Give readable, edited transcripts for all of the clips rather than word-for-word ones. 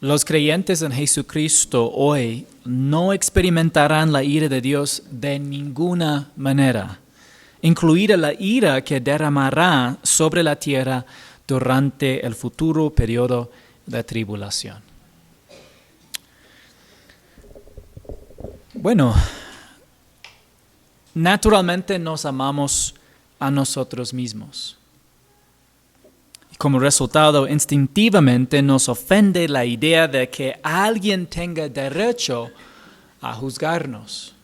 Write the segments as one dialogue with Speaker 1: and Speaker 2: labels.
Speaker 1: Los creyentes en Jesucristo hoy no experimentarán la ira de Dios de ninguna manera, incluida la ira que derramará sobre la tierra durante el futuro periodo de tribulación. Bueno, naturalmente nos amamos a nosotros mismos. Y como resultado, instintivamente nos ofende la idea de que alguien tenga derecho a juzgarnos.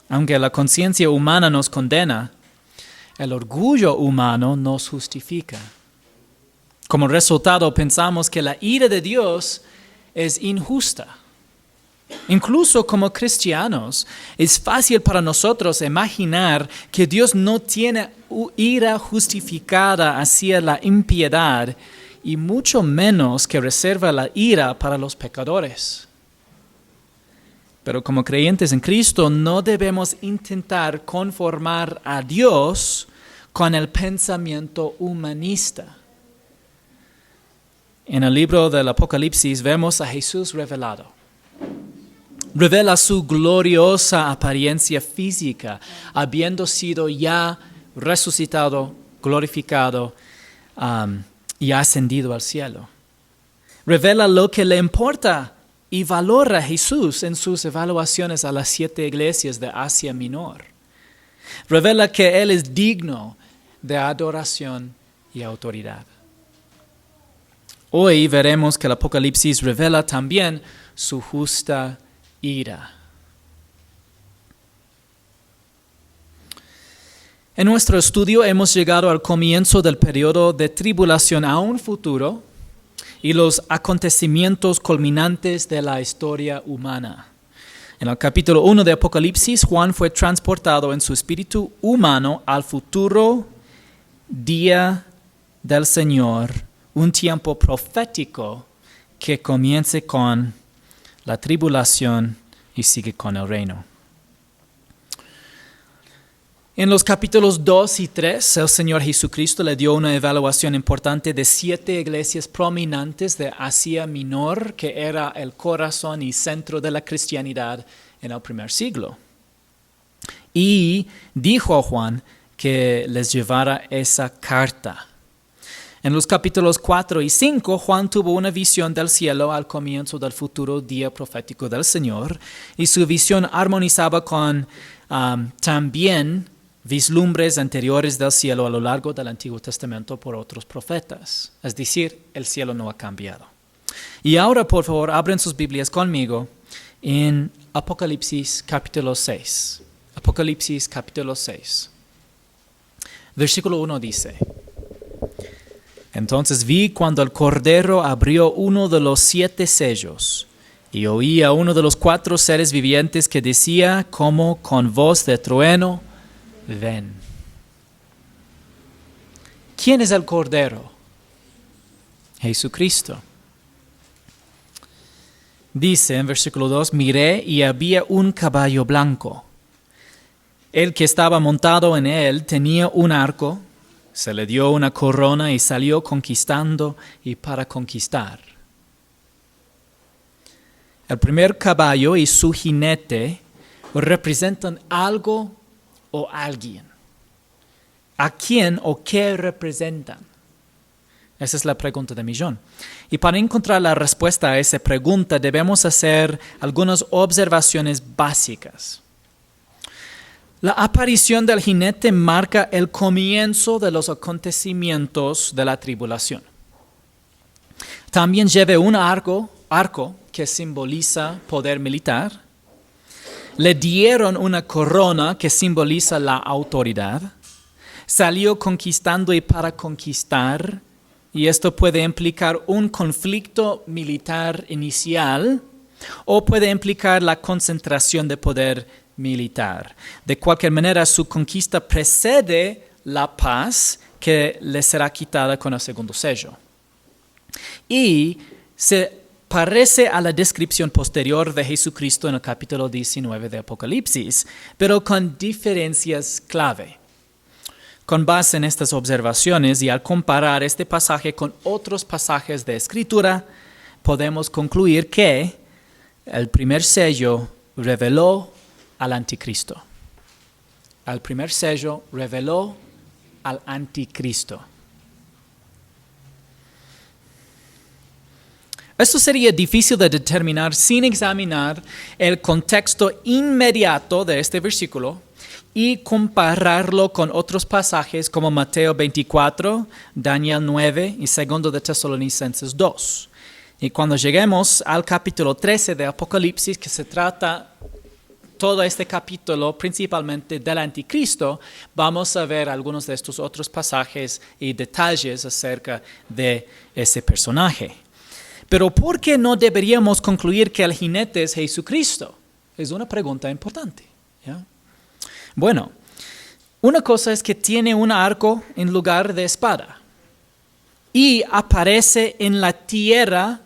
Speaker 1: Aunque la conciencia humana nos condena, el orgullo humano nos justifica. Como resultado, pensamos que la ira de Dios es injusta. Incluso como cristianos, es fácil para nosotros imaginar que Dios no tiene ira justificada hacia la impiedad y mucho menos que reserva la ira para los pecadores. Pero como creyentes en Cristo no debemos intentar conformar a Dios con el pensamiento humanista. En el libro del Apocalipsis vemos a Jesús revelado. Revela su gloriosa apariencia física, habiendo sido ya resucitado, glorificado y ascendido al cielo. Revela lo que le importa y valora a Jesús en sus evaluaciones a las 7 iglesias de Asia Menor. Revela que Él es digno de adoración y autoridad. Hoy veremos que el Apocalipsis revela también su justa ira. En nuestro estudio hemos llegado al comienzo del periodo de tribulación aún futuro y los acontecimientos culminantes de la historia humana. En el capítulo 1 de Apocalipsis, Juan fue transportado en su espíritu humano al futuro día del Señor, un tiempo profético que comience con la tribulación y sigue con el reino. En los capítulos 2 y 3, el Señor Jesucristo le dio una evaluación importante de 7 iglesias prominentes de Asia Menor, que era el corazón y centro de la cristianidad en el primer siglo. Y dijo a Juan que les llevara esa carta. En los capítulos 4 y 5, Juan tuvo una visión del cielo al comienzo del futuro día profético del Señor, y su visión armonizaba con también vislumbres anteriores del cielo a lo largo del Antiguo Testamento por otros profetas. Es decir, el cielo no ha cambiado. Y ahora, por favor, abren sus Biblias conmigo en Apocalipsis capítulo 6. Apocalipsis capítulo 6. Versículo 1 dice: Entonces vi cuando el Cordero abrió uno de los 7 sellos, y oí a uno de los 4 seres vivientes que decía como con voz de trueno: Ven. ¿Quién es el Cordero? Jesucristo. Dice en versículo 2: Miré y había un caballo blanco. El que estaba montado en él tenía un arco. Se le dio una corona y salió conquistando y para conquistar. El primer caballo y su jinete representan algo o alguien. ¿A quién o qué representan? Esa es la pregunta de millón. Y para encontrar la respuesta a esa pregunta debemos hacer algunas observaciones básicas. La aparición del jinete marca el comienzo de los acontecimientos de la tribulación. También lleva un arco que simboliza poder militar. Le dieron una corona que simboliza la autoridad. Salió conquistando y para conquistar, y esto puede implicar un conflicto militar inicial o puede implicar la concentración de poder militar. De cualquier manera, su conquista precede la paz que le será quitada con el segundo sello. Y se parece a la descripción posterior de Jesucristo en el capítulo 19 de Apocalipsis, pero con diferencias clave. Con base en estas observaciones y al comparar este pasaje con otros pasajes de Escritura, podemos concluir que el primer sello reveló al anticristo. El primer sello reveló al anticristo. Esto sería difícil de determinar sin examinar el contexto inmediato de este versículo y compararlo con otros pasajes como Mateo 24, Daniel 9 y 2 de Tesalonicenses 2. Y cuando lleguemos al capítulo 13 de Apocalipsis, que se trata todo este capítulo principalmente del anticristo, vamos a ver algunos de estos otros pasajes y detalles acerca de ese personaje. Pero ¿por qué no deberíamos concluir que el jinete es Jesucristo? Es una pregunta importante, ¿ya? Bueno, una cosa es que tiene un arco en lugar de espada y aparece en la tierra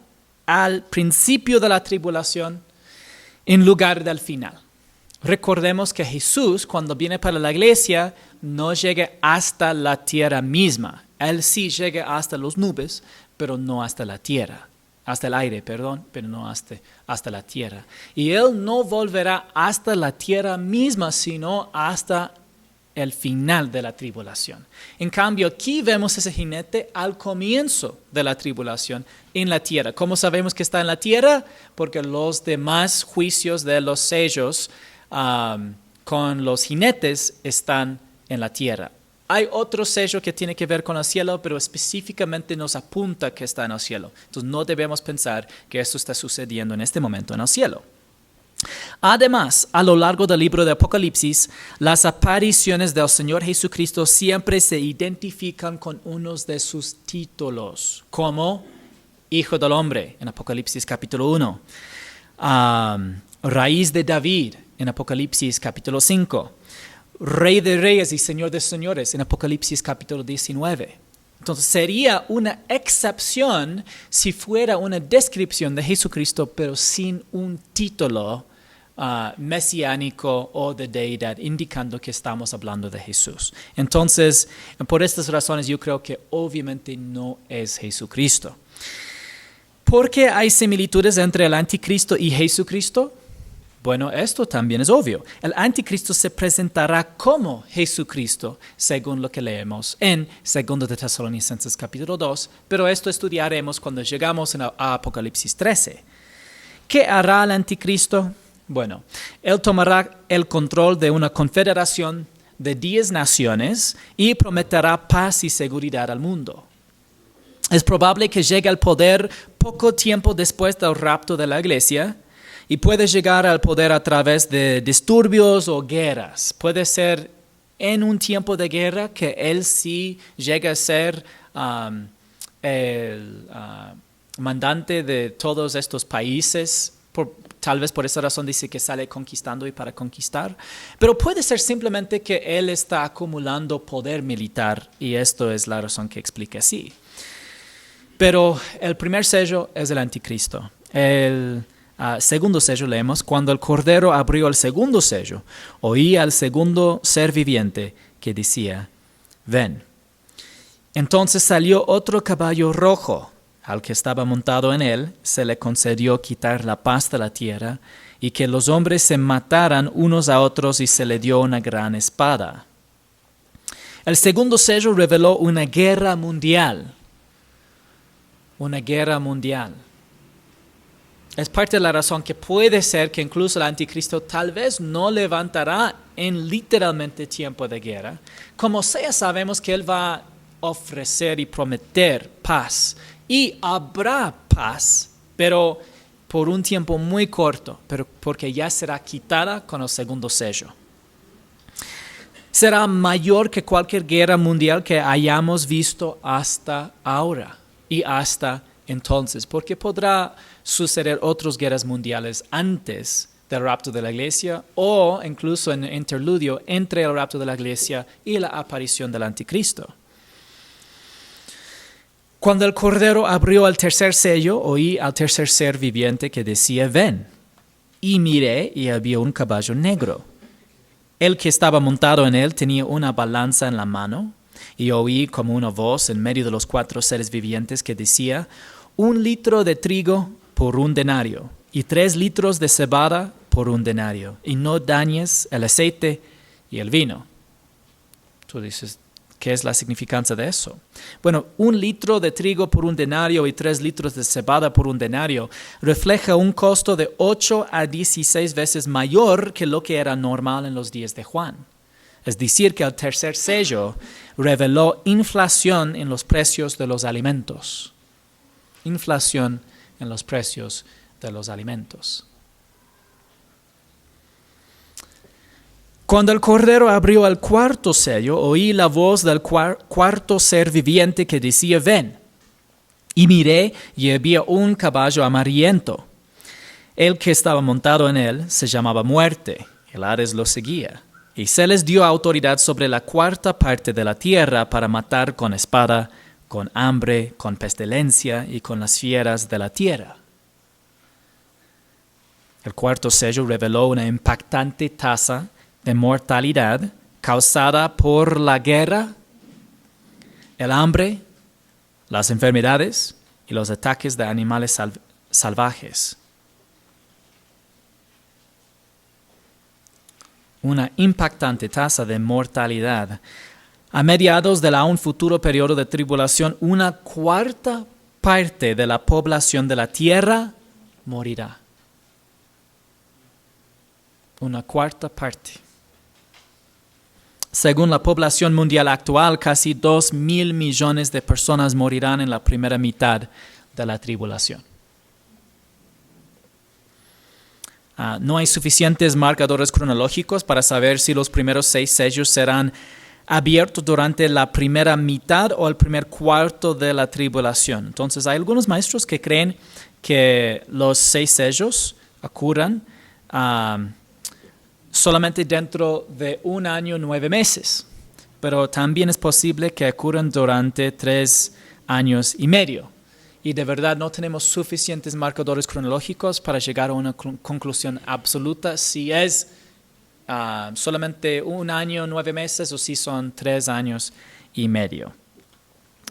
Speaker 1: al principio de la tribulación en lugar del final. Recordemos que Jesús, cuando viene para la iglesia, no llega hasta la tierra misma. Él sí llega hasta las nubes, pero no hasta la tierra. Hasta el aire, perdón, pero no hasta la tierra. Y Él no volverá hasta la tierra misma, sino hasta el final de la tribulación. En cambio, aquí vemos ese jinete al comienzo de la tribulación en la tierra. ¿Cómo sabemos que está en la tierra? Porque los demás juicios de los sellos con los jinetes están en la tierra. Hay otro sello que tiene que ver con el cielo, pero específicamente nos apunta que está en el cielo. Entonces no debemos pensar que esto está sucediendo en este momento en el cielo. Además, a lo largo del libro de Apocalipsis, las apariciones del Señor Jesucristo siempre se identifican con unos de sus títulos, como Hijo del Hombre en Apocalipsis capítulo 1, Raíz de David en Apocalipsis capítulo 5, Rey de Reyes y Señor de Señores en Apocalipsis capítulo 19. Entonces sería una excepción si fuera una descripción de Jesucristo, pero sin un título mesiánico o de deidad, indicando que estamos hablando de Jesús. Entonces, por estas razones yo creo que obviamente no es Jesucristo. ¿Por qué hay similitudes entre el anticristo y Jesucristo? Bueno, esto también es obvio. El anticristo se presentará como Jesucristo, según lo que leemos en 2 de Tesalonicenses capítulo 2, pero esto estudiaremos cuando llegamos a Apocalipsis 13. ¿Qué hará el anticristo? Bueno, él tomará el control de una confederación de 10 naciones y prometerá paz y seguridad al mundo. Es probable que llegue al poder poco tiempo después del rapto de la iglesia, y puede llegar al poder a través de disturbios o guerras. Puede ser en un tiempo de guerra que él sí llega a ser el mandante de todos estos países. Tal vez por esa razón dice que sale conquistando y para conquistar. Pero puede ser simplemente que él está acumulando poder militar y esto es la razón que explica así. Pero el primer sello es el anticristo. El segundo sello leemos: cuando el Cordero abrió el segundo sello, oí al segundo ser viviente que decía: ven. Entonces salió otro caballo rojo. Al que estaba montado en él se le concedió quitar la paz de la tierra y que los hombres se mataran unos a otros, y se le dio una gran espada. El segundo sello reveló una guerra mundial. Una guerra mundial. Es parte de la razón que puede ser que incluso el anticristo tal vez no levantará en literalmente tiempo de guerra. Como sea, sabemos que él va a ofrecer y prometer paz. Y habrá paz, pero por un tiempo muy corto, pero porque ya será quitada con el segundo sello. Será mayor que cualquier guerra mundial que hayamos visto hasta ahora y hasta entonces, porque podrá suceder otras guerras mundiales antes del rapto de la iglesia o incluso en el interludio entre el rapto de la iglesia y la aparición del anticristo. Cuando el Cordero abrió el tercer sello, oí al tercer ser viviente que decía: ven. Y miré y había un caballo negro. El que estaba montado en él tenía una balanza en la mano, y oí como una voz en medio de los 4 seres vivientes que decía: 1 litro de trigo por 1 denario y 3 litros de cebada por 1 denario, y no dañes el aceite y el vino. Tú dices, ¿qué es la significancia de eso? Bueno, 1 litro de trigo por 1 denario y 3 litros de cebada por 1 denario refleja un costo de 8 a 16 veces mayor que lo que era normal en los días de Juan. Es decir, que el tercer sello reveló inflación en los precios de los alimentos. Inflación en los precios de los alimentos. Cuando el Cordero abrió el 4º sello, oí la voz del cuarto ser viviente que decía, ven. Y miré, y había un caballo amarillento. El que estaba montado en él se llamaba Muerte, el Hades lo seguía. Y se les dio autoridad sobre la 4ª parte de la tierra para matar con espada, con hambre, con pestilencia y con las fieras de la tierra. El 4º sello reveló una impactante tasa de mortalidad causada por la guerra, el hambre, las enfermedades y los ataques de animales salvajes. Una impactante tasa de mortalidad. A mediados de un futuro periodo de tribulación, 1/4 parte de la población de la tierra morirá. 1/4 parte. Según la población mundial actual, casi 2.000 millones de personas morirán en la primera mitad de la tribulación. No hay suficientes marcadores cronológicos para saber si los primeros 6 sellos serán abiertos durante la primera mitad o el primer cuarto de la tribulación. Entonces, hay algunos maestros que creen que los 6 sellos ocurran solamente dentro de 1 año 9 meses, pero también es posible que ocurran durante 3 años y medio. Y de verdad no tenemos suficientes marcadores cronológicos para llegar a una conclusión absoluta si es solamente 1 año 9 meses o si son 3 años y medio.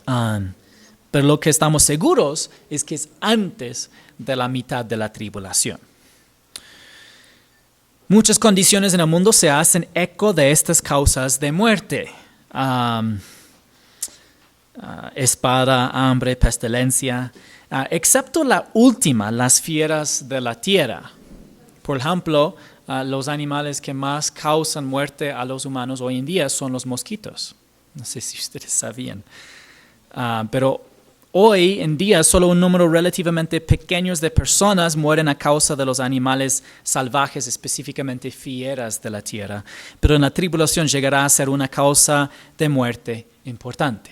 Speaker 1: Pero lo que estamos seguros es que es antes de la mitad de la tribulación. Muchas condiciones en el mundo se hacen eco de estas causas de muerte. Espada, hambre, pestilencia, excepto la última, las fieras de la tierra. Por ejemplo, los animales que más causan muerte a los humanos hoy en día son los mosquitos. No sé si ustedes sabían. Pero hoy en día solo un número relativamente pequeño de personas mueren a causa de los animales salvajes, específicamente fieras de la tierra. Pero en la tribulación llegará a ser una causa de muerte importante.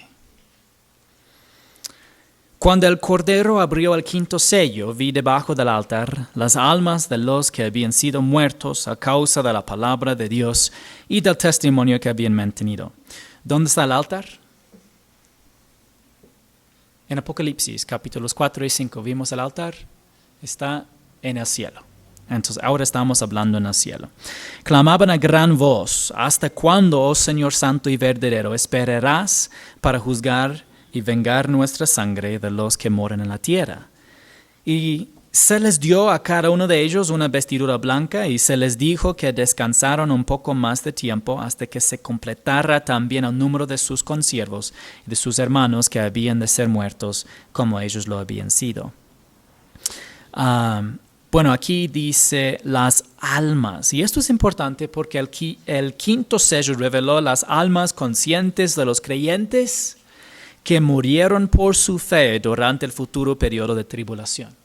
Speaker 1: Cuando el Cordero abrió el 5º sello, vi debajo del altar las almas de los que habían sido muertos a causa de la palabra de Dios y del testimonio que habían mantenido. ¿Dónde está el altar? En Apocalipsis, capítulos 4 y 5, vimos el altar. Está en el cielo. Entonces, ahora estamos hablando en el cielo. Clamaban a gran voz, ¿hasta cuándo, oh Señor Santo y verdadero, esperarás para juzgar y vengar nuestra sangre de los que moran en la tierra? Y se les dio a cada uno de ellos una vestidura blanca y se les dijo que descansaron un poco más de tiempo hasta que se completara también el número de sus consiervos y de sus hermanos que habían de ser muertos como ellos lo habían sido. Bueno, aquí dice las almas, y esto es importante porque el 5º sello reveló las almas conscientes de los creyentes que murieron por su fe durante el futuro periodo de tribulación.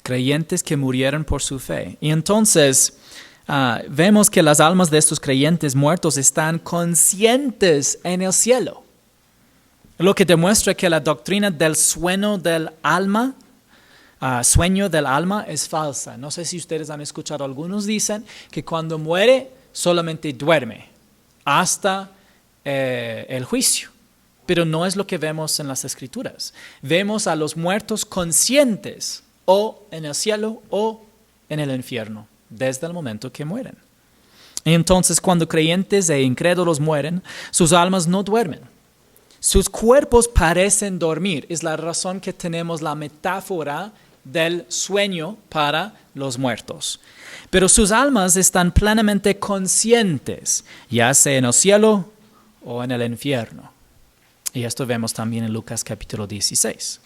Speaker 1: Creyentes que murieron por su fe. Y entonces vemos que las almas de estos creyentes muertos están conscientes en el cielo. Lo que demuestra que la doctrina del sueño del alma es falsa. No sé si ustedes han escuchado, algunos dicen que cuando muere solamente duerme hasta el juicio. Pero no es lo que vemos en las Escrituras. Vemos a los muertos conscientes o en el cielo o en el infierno desde el momento que mueren. Y entonces cuando creyentes e incrédulos mueren, sus almas no duermen. Sus cuerpos parecen dormir. Es la razón que tenemos la metáfora del sueño para los muertos. Pero sus almas están plenamente conscientes, ya sea en el cielo o en el infierno. Y esto vemos también en Lucas capítulo 16.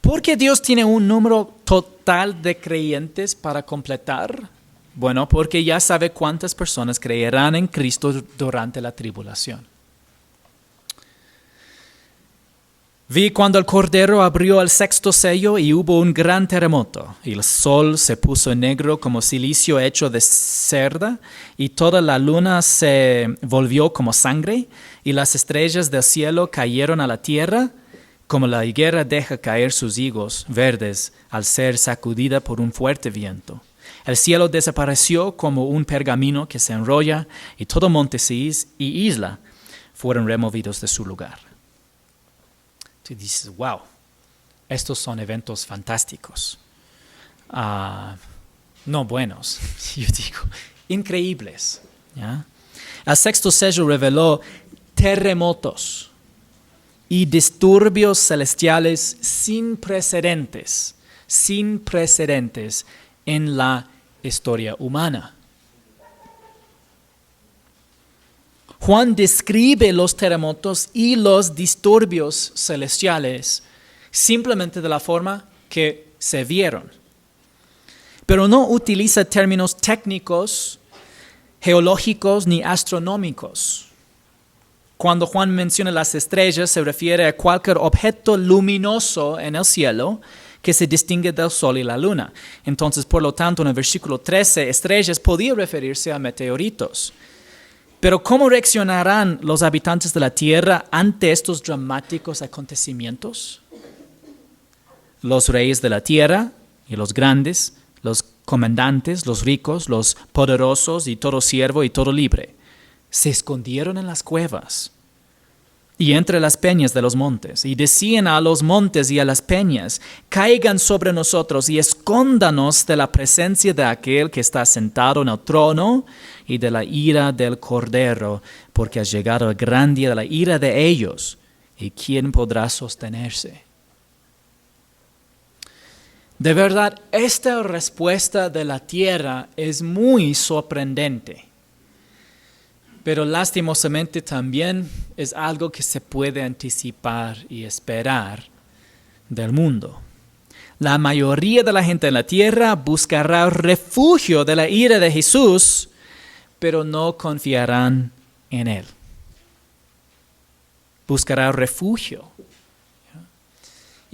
Speaker 1: ¿Por qué Dios tiene un número total de creyentes para completar? Bueno, porque ya sabe cuántas personas creerán en Cristo durante la tribulación. Vi cuando el Cordero abrió el sexto sello y hubo un gran terremoto, y el sol se puso negro como silicio hecho de cerda, y toda la luna se volvió como sangre, y las estrellas del cielo cayeron a la tierra, como la higuera deja caer sus higos verdes al ser sacudida por un fuerte viento. El cielo desapareció como un pergamino que se enrolla, y todo monte y isla fueron removidos de su lugar. Tú dices, wow, estos son eventos fantásticos. No buenos, yo digo, increíbles. ¿Ya? El sexto sello reveló terremotos y disturbios celestiales sin precedentes en la historia humana. Juan describe los terremotos y los disturbios celestiales simplemente de la forma que se vieron. Pero no utiliza términos técnicos, geológicos ni astronómicos. Cuando Juan menciona las estrellas, se refiere a cualquier objeto luminoso en el cielo que se distingue del sol y la luna. Entonces, por lo tanto, en el versículo 13, estrellas podía referirse a meteoritos. Pero ¿cómo reaccionarán los habitantes de la tierra ante estos dramáticos acontecimientos? Los reyes de la tierra y los grandes, los comandantes, los ricos, los poderosos y todo siervo y todo libre, se escondieron en las cuevas y entre las peñas de los montes, y decían a los montes y a las peñas, caigan sobre nosotros y escóndanos de la presencia de aquel que está sentado en el trono y de la ira del Cordero, porque ha llegado el gran día de la ira de ellos, y ¿quién podrá sostenerse? De verdad, esta respuesta de la tierra es muy sorprendente. Pero lastimosamente también es algo que se puede anticipar y esperar del mundo. La mayoría de la gente en la tierra buscará refugio de la ira de Jesús, pero no confiarán en Él. Buscará refugio.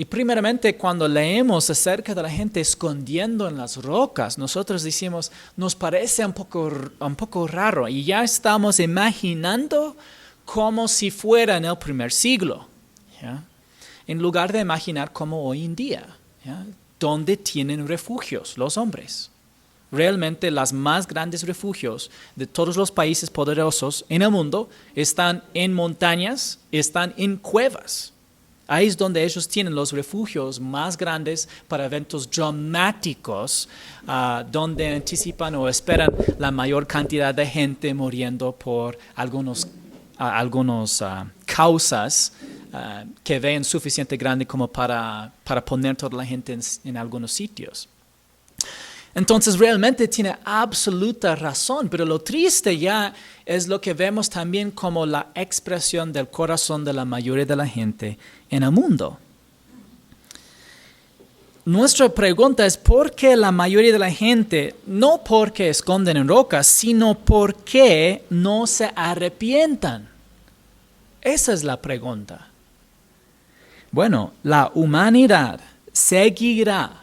Speaker 1: Y primeramente cuando leemos acerca de la gente escondiendo en las rocas, nosotros decimos, nos parece un poco raro y ya estamos imaginando como si fuera en el primer siglo, ¿ya? En lugar de imaginar como hoy en día, ¿ya? Donde tienen refugios los hombres. Realmente los más grandes refugios de todos los países poderosos en el mundo están en montañas, están en cuevas. Ahí es donde ellos tienen los refugios más grandes para eventos dramáticos, donde anticipan o esperan la mayor cantidad de gente muriendo por algunas causas que ven suficiente grande como para poner toda la gente en algunos sitios. Entonces realmente tiene absoluta razón, pero lo triste ya es lo que vemos también como la expresión del corazón de la mayoría de la gente en el mundo. Nuestra pregunta es ¿por qué la mayoría de la gente, no porque esconden en rocas, sino por qué no se arrepientan? Esa es la pregunta. Bueno, la humanidad seguirá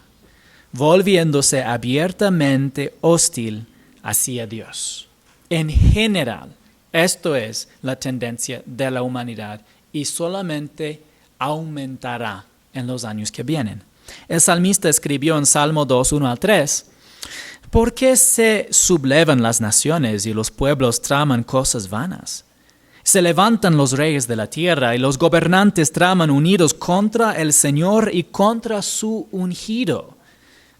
Speaker 1: volviéndose abiertamente hostil hacia Dios. En general, esto es la tendencia de la humanidad y solamente aumentará en los años que vienen. El salmista escribió en Salmo 2, 1-3, ¿por qué se sublevan las naciones y los pueblos traman cosas vanas? Se levantan los reyes de la tierra y los gobernantes traman unidos contra el Señor y contra su ungido,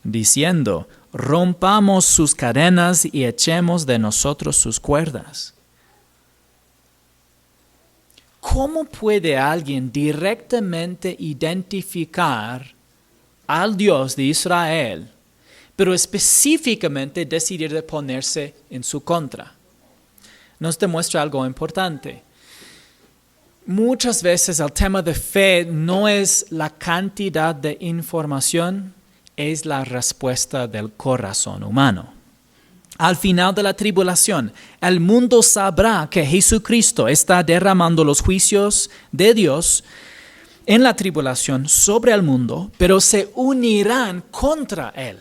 Speaker 1: diciendo, rompamos sus cadenas y echemos de nosotros sus cuerdas. ¿Cómo puede alguien directamente identificar al Dios de Israel, pero específicamente decidir de ponerse en su contra? Nos demuestra algo importante. Muchas veces el tema de fe no es la cantidad de información, es la respuesta del corazón humano. Al final de la tribulación, el mundo sabrá que Jesucristo está derramando los juicios de Dios en la tribulación sobre el mundo, pero se unirán contra Él.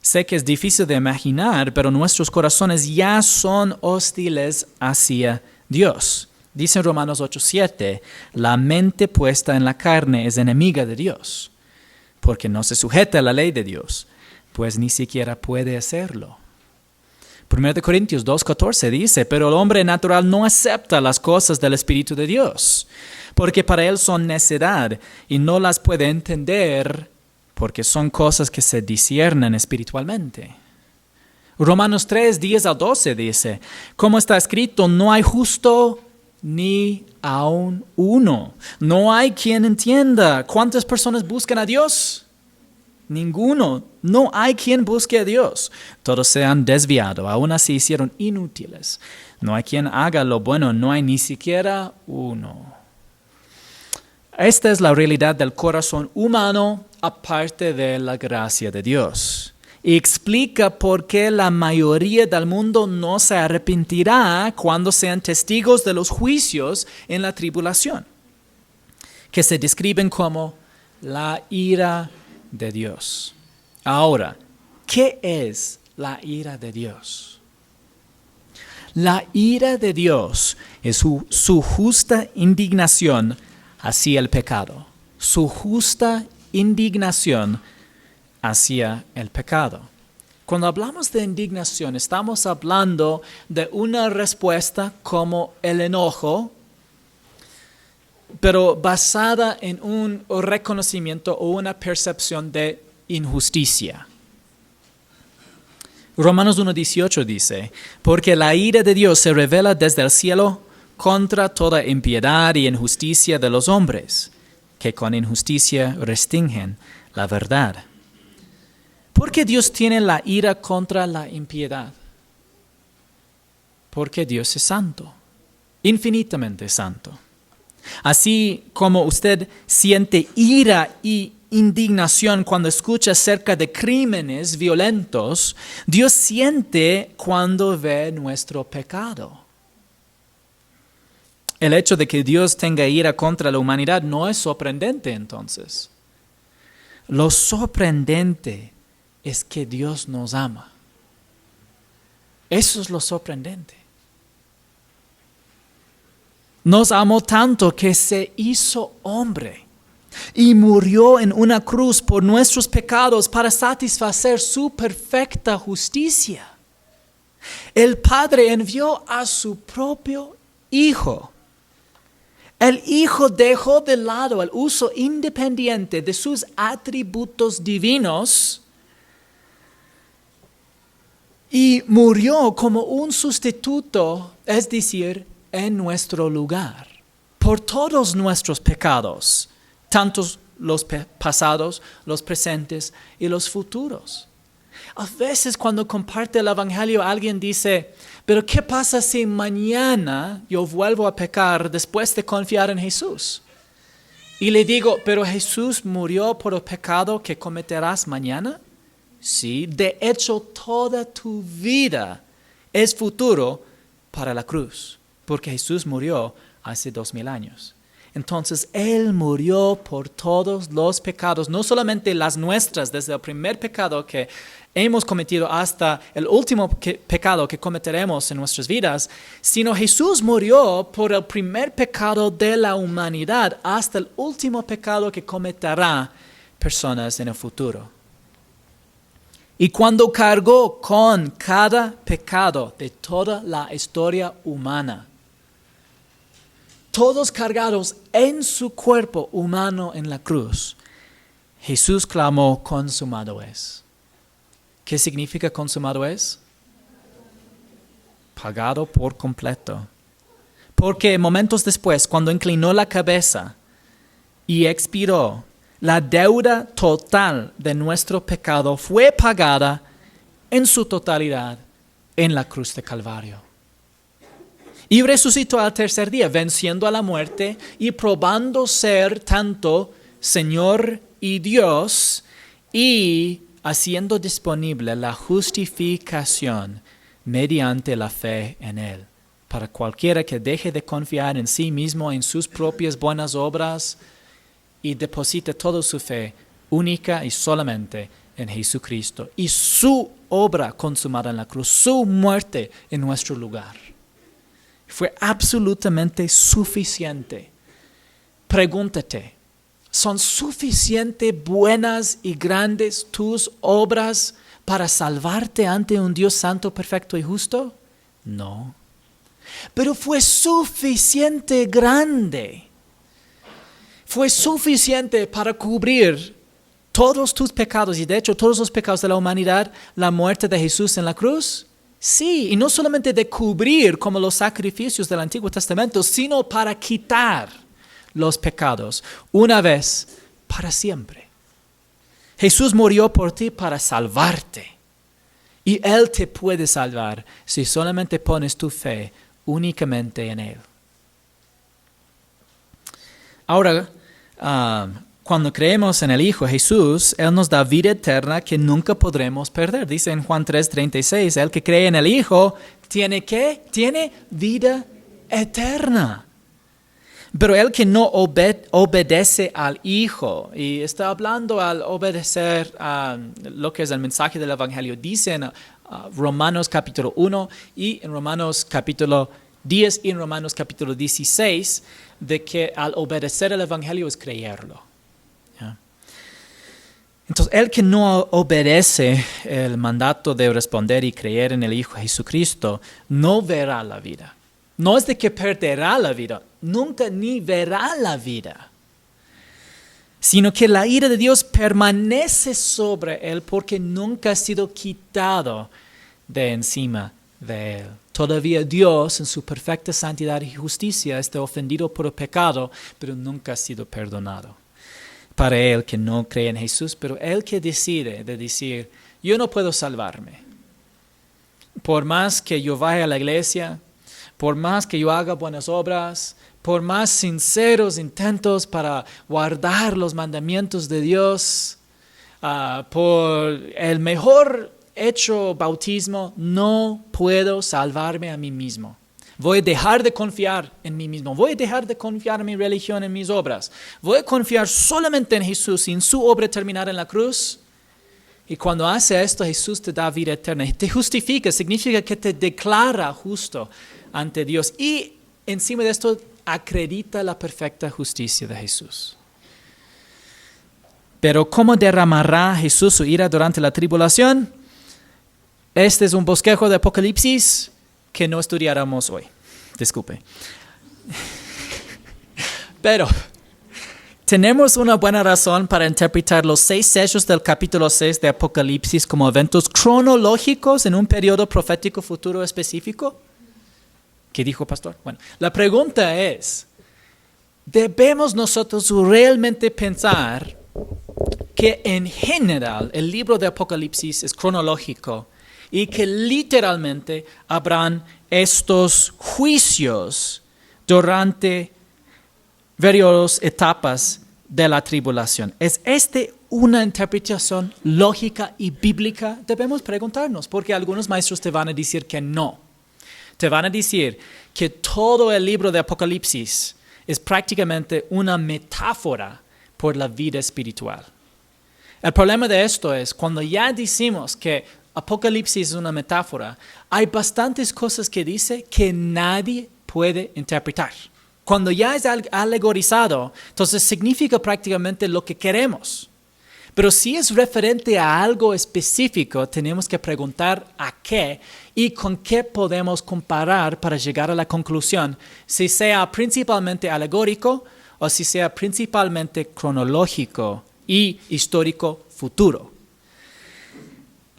Speaker 1: Sé que es difícil de imaginar, pero nuestros corazones ya son hostiles hacia Dios. Dice en Romanos 8:7, la mente puesta en la carne es enemiga de Dios, porque no se sujeta a la ley de Dios, pues ni siquiera puede hacerlo. 1 Corintios 2:14 dice, pero el hombre natural no acepta las cosas del Espíritu de Dios, porque para él son necedad y no las puede entender, porque son cosas que se disciernen espiritualmente. Romanos 3:10-12 dice, como está escrito, no hay justo ni aun uno. No hay quien entienda. ¿Cuántas personas buscan a Dios? Ninguno. No hay quien busque a Dios. Todos se han desviado, aún así hicieron inútiles. No hay quien haga lo bueno, no hay ni siquiera uno. Esta es la realidad del corazón humano aparte de la gracia de Dios. Y explica por qué la mayoría del mundo no se arrepentirá cuando sean testigos de los juicios en la tribulación, que se describen como la ira de Dios. Ahora, ¿qué es la ira de Dios? La ira de Dios es su justa indignación hacia el pecado. Su justa indignación hacia el pecado. Cuando hablamos de indignación, estamos hablando de una respuesta como el enojo, pero basada en un reconocimiento o una percepción de injusticia. Romanos 1:18 dice, porque la ira de Dios se revela desde el cielo contra toda impiedad y injusticia de los hombres, que con injusticia restringen la verdad. ¿Por qué Dios tiene la ira contra la impiedad? Porque Dios es santo, infinitamente santo. Así como usted siente ira y indignación cuando escucha acerca de crímenes violentos, Dios siente cuando ve nuestro pecado. El hecho de que Dios tenga ira contra la humanidad no es sorprendente entonces. Lo sorprendente es que Dios nos ama. Eso es lo sorprendente. Nos amó tanto que se hizo hombre y murió en una cruz por nuestros pecados para satisfacer su perfecta justicia. El Padre envió a su propio Hijo. El Hijo dejó de lado el uso independiente de sus atributos divinos y murió como un sustituto, es decir, en nuestro lugar, por todos nuestros pecados, tanto los pasados, los presentes y los futuros. A veces cuando comparte el Evangelio alguien dice, pero ¿qué pasa si mañana yo vuelvo a pecar después de confiar en Jesús? Y le digo, ¿pero Jesús murió por el pecado que cometerás mañana? Sí, de hecho toda tu vida es futuro para la cruz, porque Jesús murió hace 2000 años. Entonces Él murió por todos los pecados, no solamente las nuestras, desde el primer pecado que hemos cometido hasta el último pecado que cometeremos en nuestras vidas, sino Jesús murió por el primer pecado de la humanidad hasta el último pecado que cometerá personas en el futuro. Y cuando cargó con cada pecado de toda la historia humana, todos cargados en su cuerpo humano en la cruz, Jesús clamó, consumado es. ¿Qué significa consumado es? Pagado por completo. Porque momentos después, cuando inclinó la cabeza y expiró, la deuda total de nuestro pecado fue pagada en su totalidad en la cruz de Calvario. Y resucitó al tercer día, venciendo a la muerte y probando ser tanto Señor y Dios, y haciendo disponible la justificación mediante la fe en Él. Para cualquiera que deje de confiar en sí mismo, en sus propias buenas obras, y deposite toda su fe única y solamente en Jesucristo y su obra consumada en la cruz, su muerte en nuestro lugar. Fue absolutamente suficiente. Pregúntate, ¿son suficientemente buenas y grandes tus obras para salvarte ante un Dios santo, perfecto y justo? No. Pero fue suficiente grande. Fue suficiente para cubrir todos tus pecados y de hecho todos los pecados de la humanidad, la muerte de Jesús en la cruz. Sí, y no solamente de cubrir como los sacrificios del Antiguo Testamento, sino para quitar los pecados una vez para siempre. Jesús murió por ti para salvarte. Y Él te puede salvar si solamente pones tu fe únicamente en Él. Ahora, cuando creemos en el Hijo Jesús, Él nos da vida eterna que nunca podremos perder. Dice en Juan 3:36, el que cree en el Hijo, ¿tiene qué? Tiene vida eterna. Pero el que no obedece al Hijo, y está hablando al obedecer lo que es el mensaje del Evangelio, dice en Romanos capítulo 1 y en Romanos capítulo 10 y en Romanos capítulo 16, de que al obedecer el Evangelio es creerlo. ¿Ya? Entonces, el que no obedece el mandato de responder y creer en el Hijo Jesucristo, no verá la vida. No es de que perderá la vida, nunca ni verá la vida, sino que la ira de Dios permanece sobre él porque nunca ha sido quitado de encima de él. Todavía Dios en su perfecta santidad y justicia está ofendido por el pecado, pero nunca ha sido perdonado. Para él que no cree en Jesús, pero él que decide de decir, yo no puedo salvarme. Por más que yo vaya a la iglesia, por más que yo haga buenas obras, por más sinceros intentos para guardar los mandamientos de Dios, por el mejor hecho bautismo, no puedo salvarme a mí mismo. Voy a dejar de confiar en mí mismo. Voy a dejar de confiar en mi religión, en mis obras. Voy a confiar solamente en Jesús y en su obra terminada en la cruz. Y cuando hace esto, Jesús te da vida eterna. Y te justifica, significa que te declara justo ante Dios. Y encima de esto, acredita la perfecta justicia de Jesús. Pero ¿cómo derramará Jesús su ira durante la tribulación? Este es un bosquejo de Apocalipsis que no estudiáramos hoy. Disculpe. Pero tenemos una buena razón para interpretar los 6 sellos del capítulo 6 de Apocalipsis como eventos cronológicos en un periodo profético futuro específico. ¿Qué dijo, pastor? Bueno, la pregunta es, ¿debemos nosotros realmente pensar que en general el libro de Apocalipsis es cronológico y que literalmente habrán estos juicios durante varias etapas de la tribulación? ¿Es una interpretación lógica y bíblica? Debemos preguntarnos, porque algunos maestros te van a decir que no. Te van a decir que todo el libro de Apocalipsis es prácticamente una metáfora por la vida espiritual. El problema de esto es, cuando ya decimos que Apocalipsis es una metáfora, hay bastantes cosas que dice que nadie puede interpretar. Cuando ya es alegorizado, entonces significa prácticamente lo que queremos. Pero si es referente a algo específico, tenemos que preguntar a qué y con qué podemos comparar para llegar a la conclusión, si sea principalmente alegórico o si sea principalmente cronológico y histórico futuro.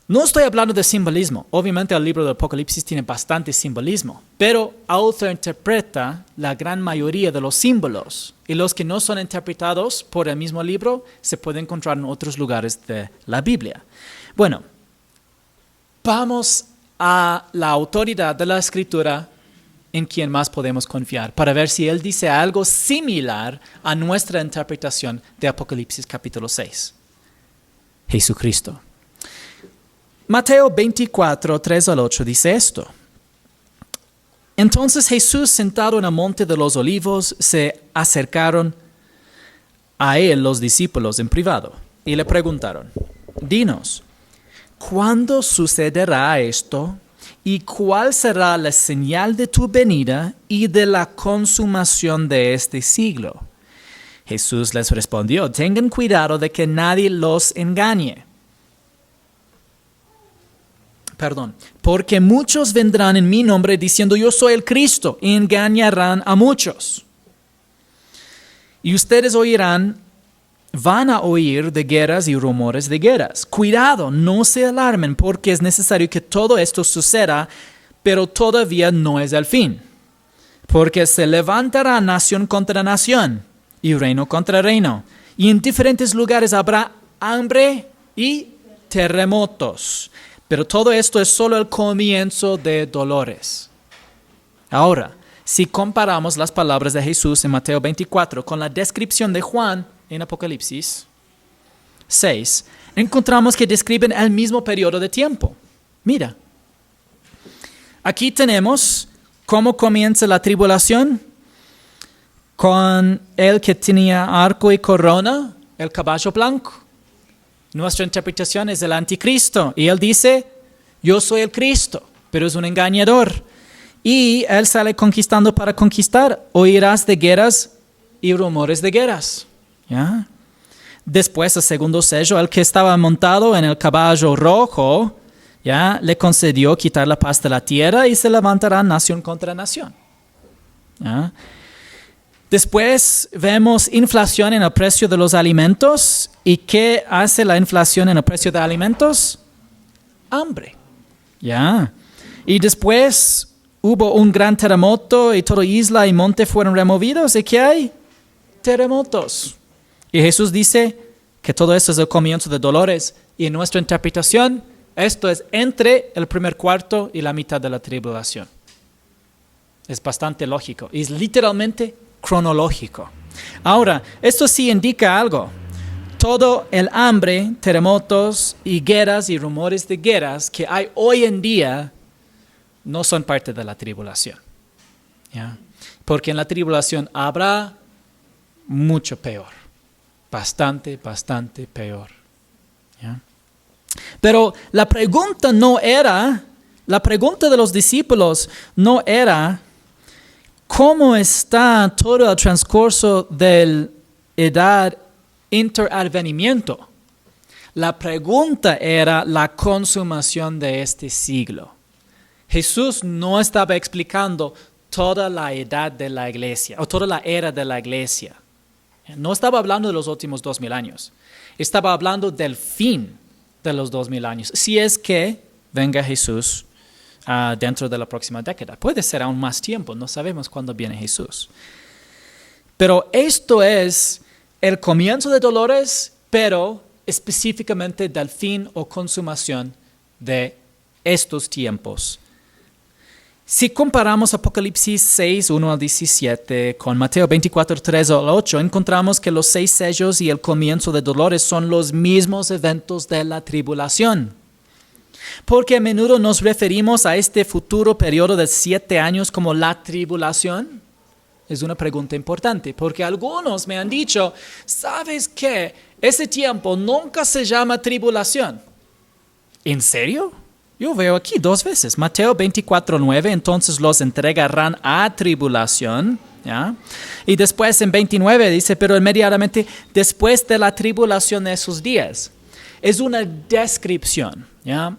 Speaker 1: No estoy hablando de simbolismo. Obviamente el libro del Apocalipsis tiene bastante simbolismo, pero Author interpreta la gran mayoría de los símbolos, y los que no son interpretados por el mismo libro se pueden encontrar en otros lugares de la Biblia. Bueno, vamos a la autoridad de la Escritura en quien más podemos confiar, para ver si él dice algo similar a nuestra interpretación de Apocalipsis capítulo 6. Jesucristo. Mateo 24, 3 al 8 dice esto. Entonces Jesús, sentado en el monte de los olivos, se acercaron a él los discípulos en privado y le preguntaron, dinos, ¿cuándo sucederá esto? ¿Y cuál será la señal de tu venida y de la consumación de este siglo? Jesús les respondió, tengan cuidado de que nadie los engañe. Porque muchos vendrán en mi nombre diciendo yo soy el Cristo y engañarán a muchos. Y ustedes van a oír de guerras y rumores de guerras. Cuidado, no se alarmen porque es necesario que todo esto suceda, pero todavía no es el fin. Porque se levantará nación contra nación y reino contra reino. Y en diferentes lugares habrá hambre y terremotos. Pero todo esto es solo el comienzo de dolores. Ahora, si comparamos las palabras de Jesús en Mateo 24 con la descripción de Juan en Apocalipsis 6, encontramos que describen el mismo periodo de tiempo. Mira, aquí tenemos cómo comienza la tribulación con el que tenía arco y corona, el caballo blanco. Nuestra interpretación es el anticristo. Y él dice, yo soy el Cristo, pero es un engañador. Y él sale conquistando para conquistar. Oirás de guerras y rumores de guerras. ¿Ya? Después, el segundo sello, el que estaba montado en el caballo rojo, ¿ya? Le concedió quitar la paz de la tierra y se levantará nación contra nación. ¿Ya? Después vemos inflación en el precio de los alimentos. ¿Y qué hace la inflación en el precio de alimentos? Hambre. ¿Ya? Y después hubo un gran terremoto y toda isla y monte fueron removidos. ¿Y qué hay? Terremotos. Y Jesús dice que todo esto es el comienzo de dolores. Y en nuestra interpretación, esto es entre el primer cuarto y la mitad de la tribulación. Es bastante lógico. Y es literalmente cronológico. Ahora, esto sí indica algo. Todo el hambre, terremotos y guerras y rumores de guerras que hay hoy en día no son parte de la tribulación. ¿Ya? Porque en la tribulación habrá mucho peor. Bastante peor. ¿Ya? Pero la pregunta de los discípulos no era ¿cómo está todo el transcurso de la edad interadvenimiento? La pregunta era la consumación de este siglo. Jesús no estaba explicando toda la edad de la iglesia o toda la era de la iglesia. No estaba hablando de los últimos 2000 años. Estaba hablando del fin de los 2000 años. Si es que venga Jesús dentro de la próxima década. Puede ser aún más tiempo, no sabemos cuándo viene Jesús. Pero esto es el comienzo de dolores, pero específicamente del fin o consumación de estos tiempos. Si comparamos Apocalipsis 6, 1 al 17 con Mateo 24, 3 al 8, encontramos que los 6 sellos y el comienzo de dolores son los mismos eventos de la tribulación. Porque a menudo nos referimos a este futuro periodo de 7 años como la tribulación. Es una pregunta importante, porque algunos me han dicho, ¿sabes qué? Ese tiempo nunca se llama tribulación. ¿En serio? Yo veo aquí 2 veces. Mateo 24:9, entonces los entregarán a tribulación. ¿Ya? Y después en 29 dice, pero inmediatamente después de la tribulación de esos días. Es una descripción, ¿ya?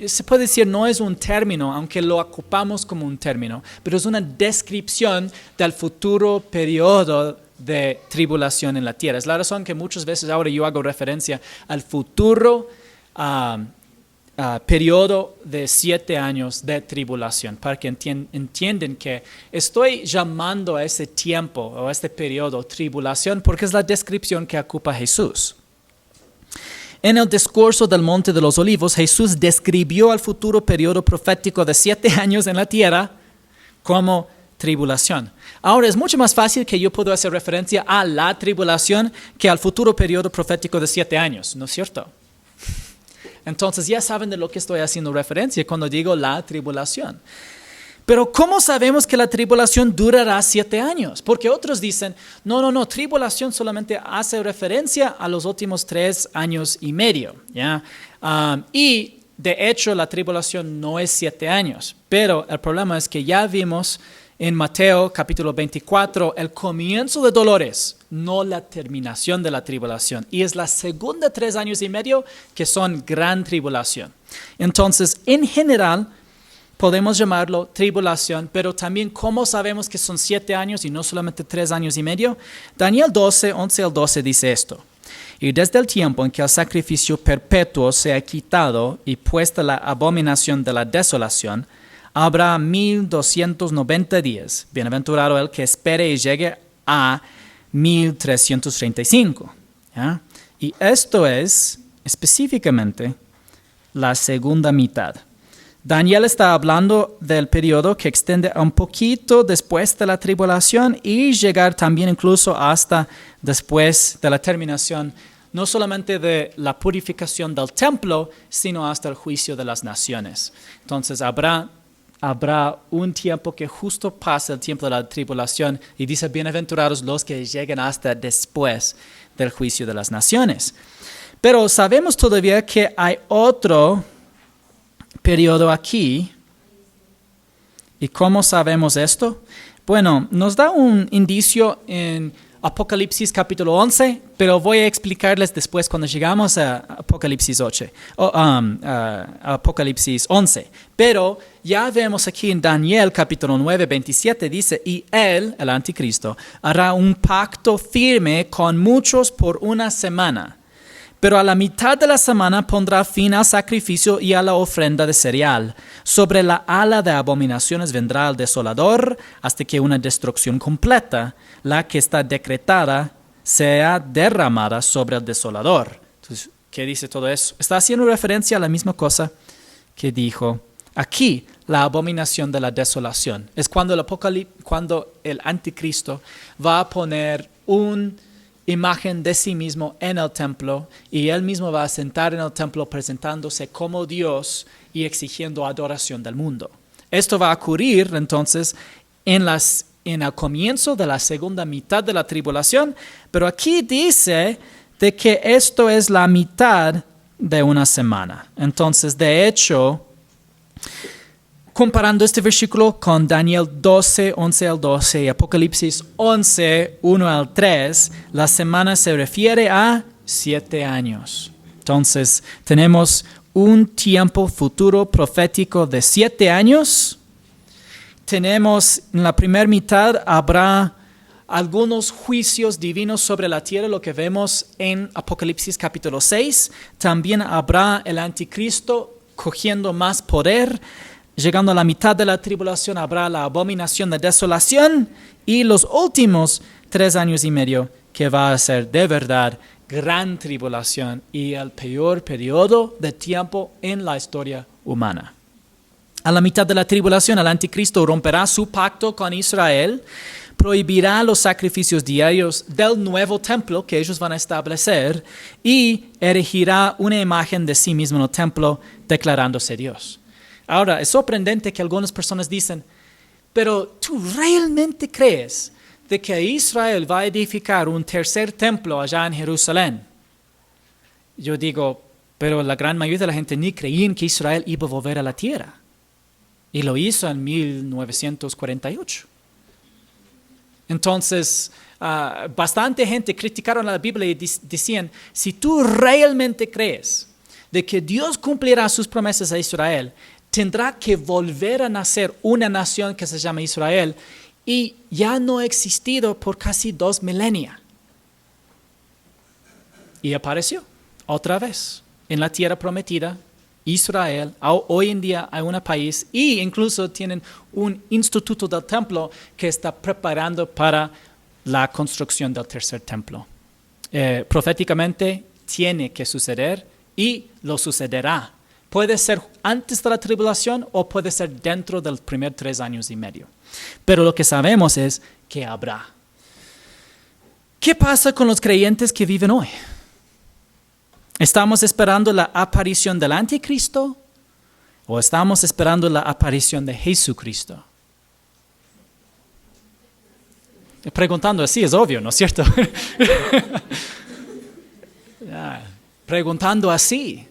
Speaker 1: Se puede decir, no es un término, aunque lo ocupamos como un término, pero es una descripción del futuro periodo de tribulación en la tierra. Es la razón que muchas veces ahora yo hago referencia al futuro periodo de 7 años de tribulación, para que entiendan que estoy llamando a ese tiempo o a este periodo tribulación porque es la descripción que ocupa Jesús. En el discurso del Monte de los Olivos, Jesús describió el futuro periodo profético de 7 años en la tierra como tribulación. Ahora, es mucho más fácil que yo pueda hacer referencia a la tribulación que al futuro periodo profético de 7 años, ¿no es cierto? Entonces ya saben de lo que estoy haciendo referencia cuando digo la tribulación. Pero ¿cómo sabemos que la tribulación durará 7 años? Porque otros dicen, no, tribulación solamente hace referencia a los últimos 3 años y medio, ¿ya? Y de hecho la tribulación no es 7 años, pero el problema es que ya vimos en Mateo capítulo 24 el comienzo de dolores, no la terminación de la tribulación. Y es la segunda 3 años y medio que son gran tribulación. Entonces, en general, podemos llamarlo tribulación, pero también ¿cómo sabemos que son 7 años y no solamente 3 años y medio? Daniel 12, 11 al 12 dice esto. Y desde el tiempo en que el sacrificio perpetuo sea quitado y puesta la abominación de la desolación, habrá 1290 días. Bienaventurado el que espere y llegue a 1335. ¿Ya? Y esto es específicamente la segunda mitad. Daniel está hablando del periodo que extiende un poquito después de la tribulación y llegar también incluso hasta después de la terminación, no solamente de la purificación del templo, sino hasta el juicio de las naciones. Entonces habrá un tiempo que justo pasa el tiempo de la tribulación y dice, bienaventurados los que lleguen hasta después del juicio de las naciones. Pero sabemos todavía que hay otro periodo aquí. ¿Y cómo sabemos esto? Bueno, nos da un indicio en Apocalipsis capítulo 11, pero voy a explicarles después cuando llegamos a Apocalipsis 11. Pero ya vemos aquí en Daniel capítulo 9, 27, dice, y él, el anticristo, hará un pacto firme con muchos por una semana. Pero a la mitad de la semana pondrá fin al sacrificio y a la ofrenda de cereal. Sobre la ala de abominaciones vendrá el desolador hasta que una destrucción completa, la que está decretada, sea derramada sobre el desolador. Entonces, ¿qué dice todo eso? Está haciendo referencia a la misma cosa que dijo aquí, la abominación de la desolación. Es cuando el anticristo va a poner una imagen de sí mismo en el templo y él mismo va a sentar en el templo presentándose como Dios y exigiendo adoración del mundo. Esto va a ocurrir entonces en el comienzo de la segunda mitad de la tribulación, pero aquí dice de que esto es la mitad de una semana. Entonces, de hecho, comparando este versículo con Daniel 12, 11 al 12 y Apocalipsis 11, 1 al 3, la semana se refiere a 7 años. Entonces, tenemos un tiempo futuro profético de 7 años. Tenemos, en la primera mitad, habrá algunos juicios divinos sobre la tierra, lo que vemos en Apocalipsis capítulo 6. También habrá el anticristo cogiendo más poder. Llegando a la mitad de la tribulación habrá la abominación de desolación y los últimos 3 años y medio que va a ser de verdad gran tribulación y el peor periodo de tiempo en la historia humana. A la mitad de la tribulación el anticristo romperá su pacto con Israel, prohibirá los sacrificios diarios del nuevo templo que ellos van a establecer y erigirá una imagen de sí mismo en el templo declarándose Dios. Ahora, es sorprendente que algunas personas dicen, pero ¿tú realmente crees de que Israel va a edificar un tercer templo allá en Jerusalén? Yo digo, pero la gran mayoría de la gente ni creían que Israel iba a volver a la tierra. Y lo hizo en 1948. Entonces, bastante gente criticaron la Biblia y decían, si tú realmente crees de que Dios cumplirá sus promesas a Israel, tendrá que volver a nacer una nación que se llama Israel y ya no ha existido por casi 2 milenios. Y apareció otra vez. en la tierra prometida, Israel. Hoy en día hay un país e incluso tienen un instituto del templo que está preparando para la construcción del tercer templo. Proféticamente tiene que suceder y lo sucederá. Puede ser antes de la tribulación o puede ser dentro de los primeros 3 años y medio. Pero lo que sabemos es que habrá. ¿Qué pasa con los creyentes que viven hoy? ¿Estamos esperando la aparición del anticristo o estamos esperando la aparición de Jesucristo? Preguntando así es obvio, ¿no es cierto? Preguntando así.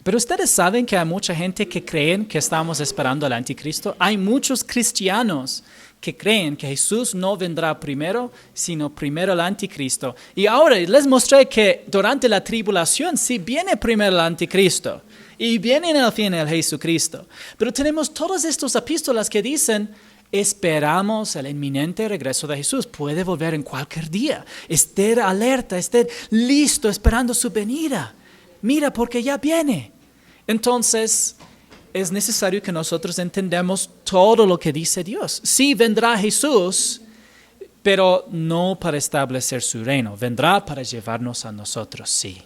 Speaker 1: Pero ustedes saben que hay mucha gente que creen que estamos esperando al anticristo. Hay muchos cristianos que creen que Jesús no vendrá primero, sino primero el anticristo. Y ahora les mostré que durante la tribulación sí viene primero el anticristo y viene en el fin el Jesucristo. Pero tenemos todas estas epístolas que dicen, esperamos el inminente regreso de Jesús. Puede volver en cualquier día. Esté alerta, esté listo esperando su venida. Mira, porque ya viene. Entonces, es necesario que nosotros entendamos todo lo que dice Dios. Sí, vendrá Jesús, pero no para establecer su reino. Vendrá para llevarnos a nosotros, sí.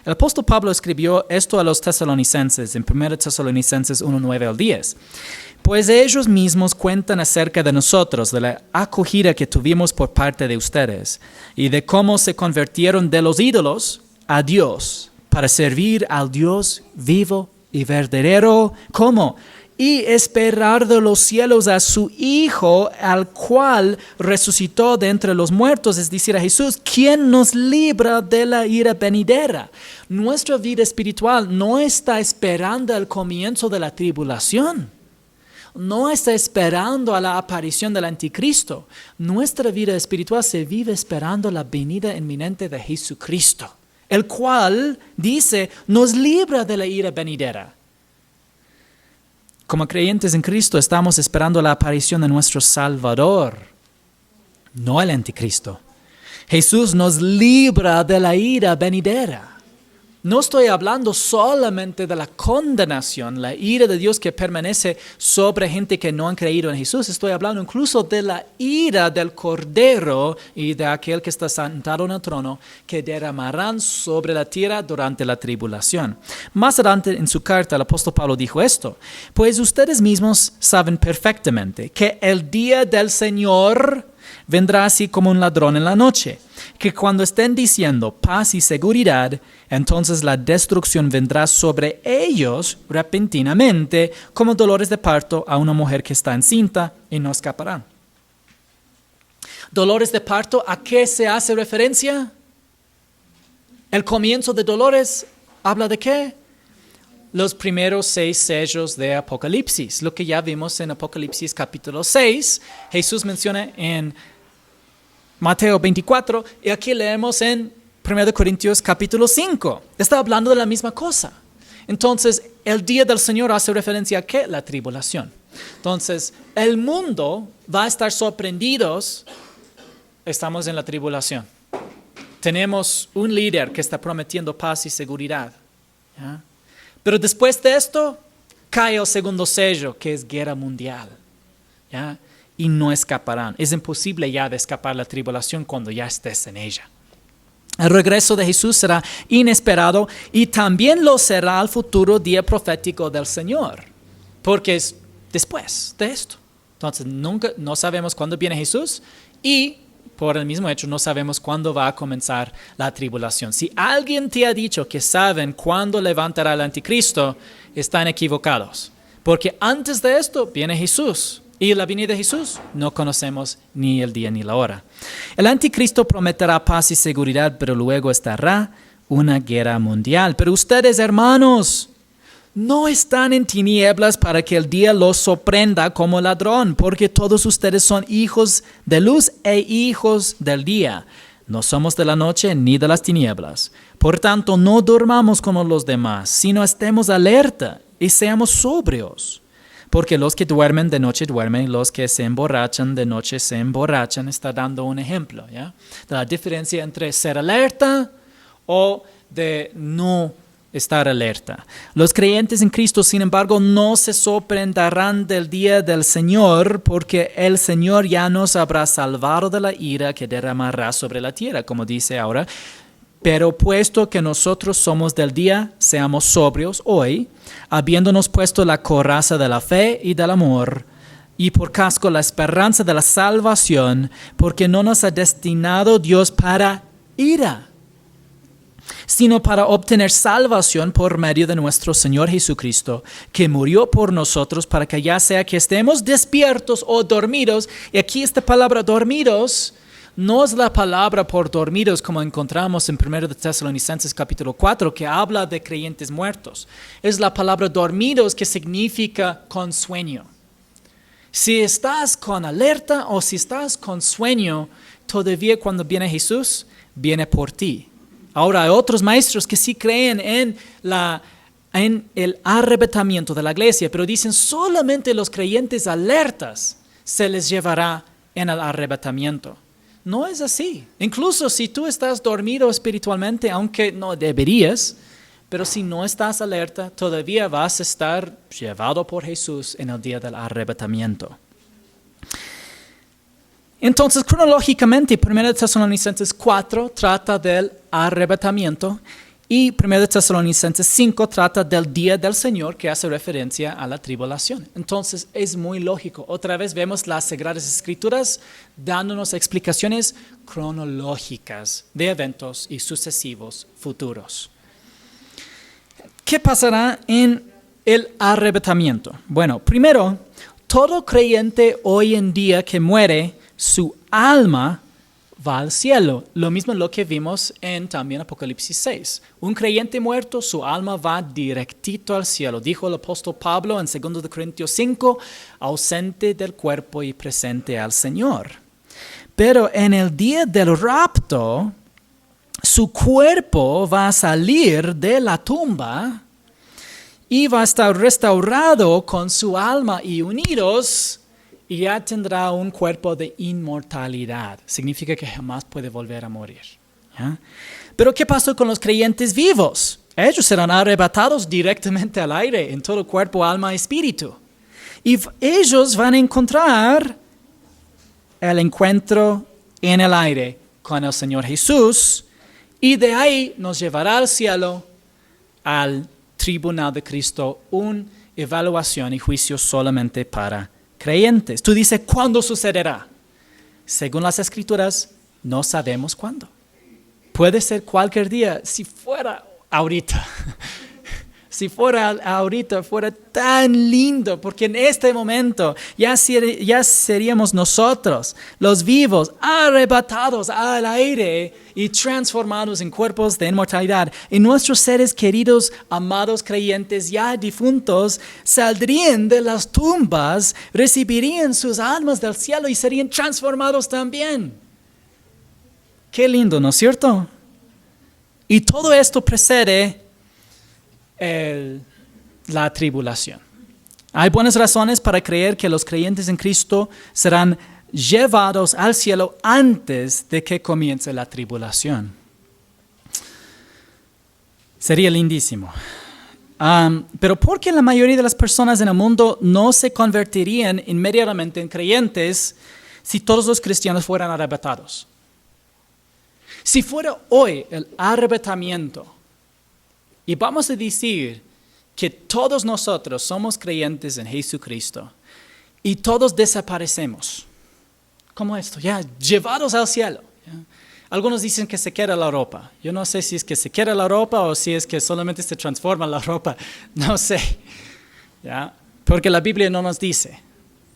Speaker 1: El apóstol Pablo escribió esto a los tesalonicenses en 1 Tesalonicenses 1, 9 al 10. Pues ellos mismos cuentan acerca de nosotros, de la acogida que tuvimos por parte de ustedes y de cómo se convirtieron de los ídolos a Dios para servir al Dios vivo y verdadero. ¿Cómo? Y esperar de los cielos a su Hijo, al cual resucitó de entre los muertos, es decir, a Jesús, quien nos libra de la ira venidera. Nuestra vida espiritual no está esperando el comienzo de la tribulación. No está esperando a la aparición del anticristo. Nuestra vida espiritual se vive esperando la venida inminente de Jesucristo, el cual, dice, nos libra de la ira venidera. Como creyentes en Cristo estamos esperando la aparición de nuestro Salvador, no el anticristo. Jesús nos libra de la ira venidera. No estoy hablando solamente de la condenación, la ira de Dios que permanece sobre gente que no han creído en Jesús. Estoy hablando incluso de la ira del Cordero y de aquel que está sentado en el trono, que derramarán sobre la tierra durante la tribulación. Más adelante en su carta el apóstol Pablo dijo esto: pues ustedes mismos saben perfectamente que el día del Señor vendrá así como un ladrón en la noche, que cuando estén diciendo paz y seguridad, entonces la destrucción vendrá sobre ellos repentinamente, como dolores de parto a una mujer que está encinta, y no escaparán. Dolores de parto, ¿a qué se hace referencia? El comienzo de dolores, ¿habla de qué? Los primeros 6 sellos de Apocalipsis, lo que ya vimos en Apocalipsis capítulo 6, Jesús menciona en Mateo 24, y aquí leemos en 1 Corintios capítulo 5. Está hablando de la misma cosa. Entonces, el día del Señor hace referencia a ¿qué? La tribulación. Entonces, el mundo va a estar sorprendidos. Estamos en la tribulación. Tenemos un líder que está prometiendo paz y seguridad. ¿Ya? Pero después de esto, cae el segundo sello, que es guerra mundial. ¿Ya? Y no escaparán. Es imposible ya de escapar la tribulación cuando ya estés en ella. El regreso de Jesús será inesperado y también lo será el futuro día profético del Señor, porque es después de esto. Entonces no sabemos cuándo viene Jesús y por el mismo hecho no sabemos cuándo va a comenzar la tribulación. Si alguien te ha dicho que saben cuándo levantará el anticristo, están equivocados, porque antes de esto viene Jesús. Y la venida de Jesús no conocemos ni el día ni la hora. El anticristo prometerá paz y seguridad, pero luego estará una guerra mundial. Pero ustedes, hermanos, no están en tinieblas para que el día los sorprenda como ladrón, porque todos ustedes son hijos de luz e hijos del día. No somos de la noche ni de las tinieblas. Por tanto, no durmamos como los demás, sino estemos alerta y seamos sobrios. Porque los que duermen de noche duermen y los que se emborrachan de noche se emborrachan. Está dando un ejemplo, ¿ya? De la diferencia entre ser alerta o de no estar alerta. Los creyentes en Cristo, sin embargo, no se sorprenderán del día del Señor, porque el Señor ya nos habrá salvado de la ira que derramará sobre la tierra, como dice ahora. Pero puesto que nosotros somos del día, seamos sobrios hoy, habiéndonos puesto la coraza de la fe y del amor, y por casco la esperanza de la salvación, porque no nos ha destinado Dios para ira, sino para obtener salvación por medio de nuestro Señor Jesucristo, que murió por nosotros para que ya sea que estemos despiertos o dormidos. Y aquí esta palabra dormidos no es la palabra por dormidos como encontramos en 1 de Tesalonicenses capítulo 4, que habla de creyentes muertos. Es la palabra dormidos que significa con sueño. Si estás con alerta o si estás con sueño, todavía cuando viene Jesús, viene por ti. Ahora hay otros maestros que sí creen en el arrebatamiento de la iglesia, pero dicen solamente los creyentes alertas se les llevará en el arrebatamiento. No es así. Incluso si tú estás dormido espiritualmente, aunque no deberías, pero si no estás alerta, todavía vas a estar llevado por Jesús en el día del arrebatamiento. Entonces, cronológicamente, 1 Tesalonicenses 4 trata del arrebatamiento y 1 Tesalonicenses 5 trata del día del Señor, que hace referencia a la tribulación. Entonces, es muy lógico. Otra vez vemos las Sagradas Escrituras dándonos explicaciones cronológicas de eventos y sucesivos futuros. ¿Qué pasará en el arrebatamiento? Bueno, primero, todo creyente hoy en día que muere, su alma va al cielo. Lo mismo lo que vimos en también Apocalipsis 6. Un creyente muerto, su alma va directito al cielo. Dijo el apóstol Pablo en 2 de Corintios 5, ausente del cuerpo y presente al Señor. Pero en el día del rapto, su cuerpo va a salir de la tumba y va a estar restaurado con su alma y unidos, y ya tendrá un cuerpo de inmortalidad. Significa que jamás puede volver a morir. ¿Ya? Pero ¿qué pasó con los creyentes vivos? Ellos serán arrebatados directamente al aire en todo cuerpo, alma y espíritu. Y ellos van a encontrar el encuentro en el aire con el Señor Jesús, y de ahí nos llevará al cielo, al tribunal de Cristo, una evaluación y juicio solamente para creyentes. Tú dices, ¿cuándo sucederá? Según las Escrituras, no sabemos cuándo. Puede ser cualquier día, si fuera ahorita. Si fuera ahorita, fuera tan lindo, porque en este momento ya seríamos nosotros, los vivos, arrebatados al aire y transformados en cuerpos de inmortalidad. Y nuestros seres queridos, amados creyentes ya difuntos, saldrían de las tumbas, recibirían sus almas del cielo y serían transformados también. Qué lindo, ¿no es cierto? Y todo esto precede la tribulación. Hay buenas razones para creer que los creyentes en Cristo serán llevados al cielo antes de que comience la tribulación. Sería lindísimo. Pero ¿por qué la mayoría de las personas en el mundo no se convertirían inmediatamente en creyentes si todos los cristianos fueran arrebatados? Si fuera hoy el arrebatamiento, y vamos a decir que todos nosotros somos creyentes en Jesucristo y todos desaparecemos. ¿Cómo esto? Ya, llevados al cielo. ¿Ya? Algunos dicen que se queda la ropa. Yo no sé si es que se queda la ropa o si es que solamente se transforma la ropa. No sé. ¿Ya? Porque la Biblia no nos dice.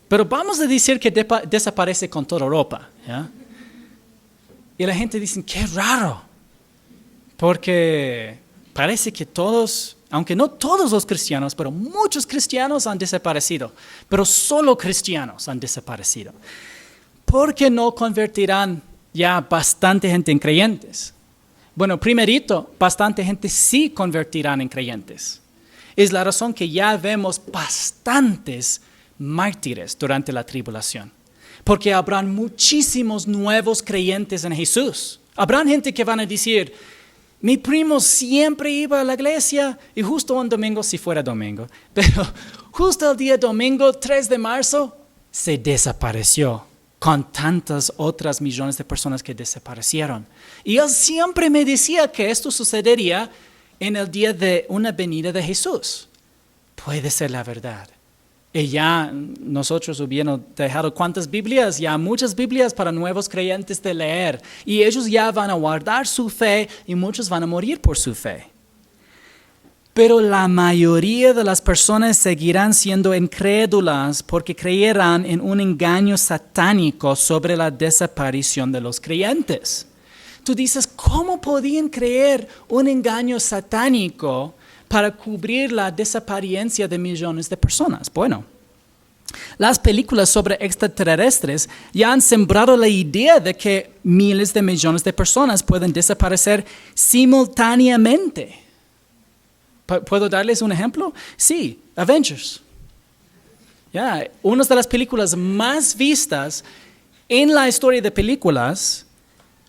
Speaker 1: Pero vamos a decir que desaparece con toda ropa. ¿Ya? Y la gente dice, qué raro. Porque parece que todos, aunque no todos los cristianos, pero muchos cristianos han desaparecido. Pero solo cristianos han desaparecido. ¿Por qué no convertirán ya bastante gente en creyentes? Bueno, primerito, bastante gente sí convertirán en creyentes. Es la razón que ya vemos bastantes mártires durante la tribulación. Porque habrán muchísimos nuevos creyentes en Jesús. Habrán gente que van a decir, Mi primo siempre iba a la iglesia y justo un domingo, si fuera domingo, pero justo el día domingo, 3 de marzo, se desapareció con tantas otras millones de personas que desaparecieron. Y él siempre me decía que esto sucedería en el día de una venida de Jesús. Puede ser la verdad. Y ya nosotros hubieran dejado ¿cuántas Biblias? Ya muchas Biblias para nuevos creyentes de leer. Y ellos ya van a guardar su fe y muchos van a morir por su fe. Pero la mayoría de las personas seguirán siendo incrédulas porque creerán en un engaño satánico sobre la desaparición de los creyentes. Tú dices, ¿cómo podían creer un engaño satánico para cubrir la desaparición de millones de personas? Bueno, las películas sobre extraterrestres ya han sembrado la idea de que miles de millones de personas pueden desaparecer simultáneamente. ¿Puedo darles un ejemplo? Sí, Avengers. Una de las películas más vistas en la historia de películas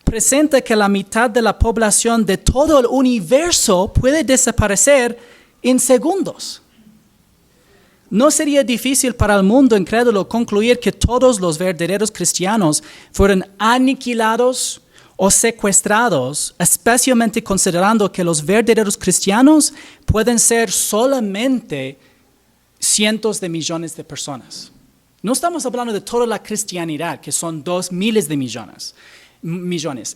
Speaker 1: presenta que la mitad de la población de todo el universo puede desaparecer en segundos. No sería difícil para el mundo incrédulo concluir que todos los verdaderos cristianos fueron aniquilados o secuestrados, especialmente considerando que los verdaderos cristianos pueden ser solamente cientos de millones de personas. No estamos hablando de toda la cristianidad, que son 2 miles de millones.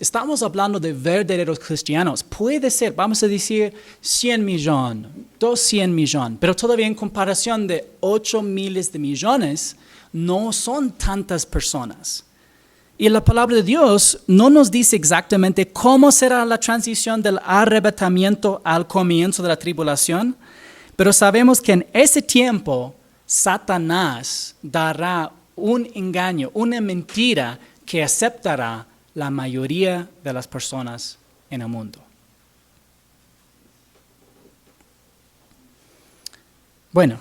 Speaker 1: Estamos hablando de verdaderos cristianos. Puede ser, vamos a decir, 100 millones, 200 millones, pero todavía en comparación de 8 miles de millones, no son tantas personas. Y la palabra de Dios no nos dice exactamente cómo será la transición del arrebatamiento al comienzo de la tribulación, pero sabemos que en ese tiempo Satanás dará un engaño, una mentira que aceptará la mayoría de las personas en el mundo. Bueno,